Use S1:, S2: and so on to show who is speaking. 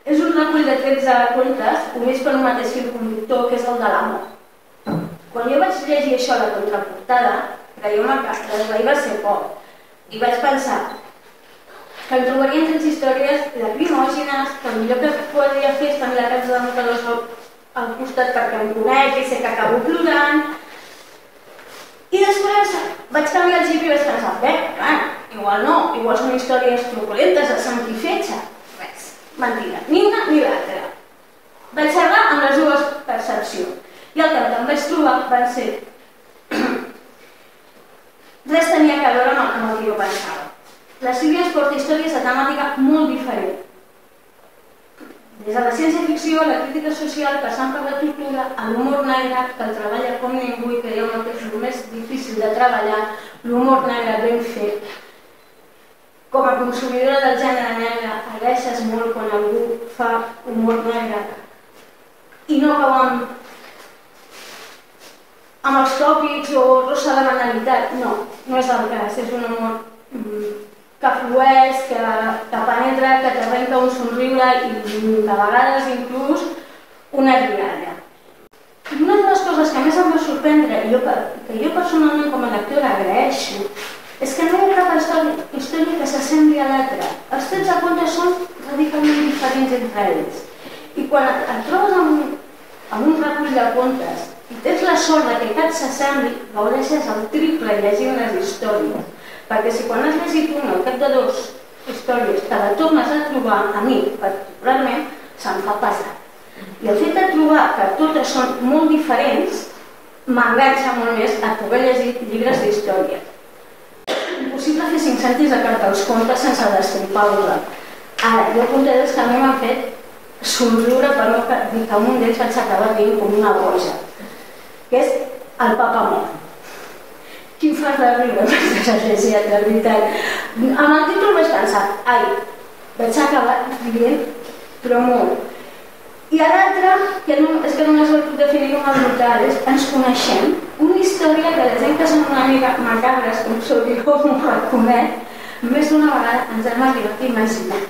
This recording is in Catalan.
S1: És un recull de 13 contes units per un mateix fil conductor, que és el de l'amor. Quan jo vaig llegir això a la contraportada, que jo va ser poc, i vaig pensar que em trobarien 13 històries lacrimògenes, que el millor que podria fer és tenir la casa de mocadors al costat perquè em conec i sé que acabo plorant. I després vaig canviar el xip i vaig pensar, bé, igual no, igual són històries truculentes, de sang i fetge. Res, mentida, ni una ni l'altra. Vaig xerrar amb les dues percepcions. I el que em vaig trobar van ser... Res tenia a veure amb el que jo pensava. La Sílvia ens porta històries de temàtica molt diferent. Des de la ciència-ficció, la crítica social, passant per la tortura, l'humor negre, que el treballa com ningú i que jo mateix és el més difícil de treballar, l'humor negre ben fet. Com a consumidora del gènere negre, agraeixes molt quan algú fa humor negre i no cau amb els tòpics o rosa de banalitat. No, no és el cas, és un humor que flueix, que penetra, que t'arrenca un somriure i de vegades inclús una rialla. Una de les coses que més em va sorprendre i que jo personalment com a lectora agraeixo és que no hi ha cap història que s'assembli a l'altra. Els 13 contes són radicalment diferents entre ells. I quan et trobes amb un recull de contes i tens la sort que cap s'assembli, gaudeixes el triple llegint les històries. Perquè si quan has llegit una al cap de 2 històries te la tornes a trobar, a mi particularment, se'm fa pesat. I el fet de trobar que totes són molt diferents m'enganxa molt més a poder llegir llibres d'història. Impossible fer 5 cèntims de carta als contes sense destrimpar-la. Ara, hi ha contes que a mi m'han fet somriure per no dir que un d'ells vaig acabar dient com una boja, que és el papa mort. Qui ho fa de riure mentre has llegit, de veritat. Amb el títol vaig pensar, vaig acabar rient, però molt. I l'altre, que és que només ho puc definir com a brutal, és ens coneixem. Una història que la gent que són una mica macabres, com sóc jo, m'ho reconec, més d'una vegada ens hem arribat a imaginar.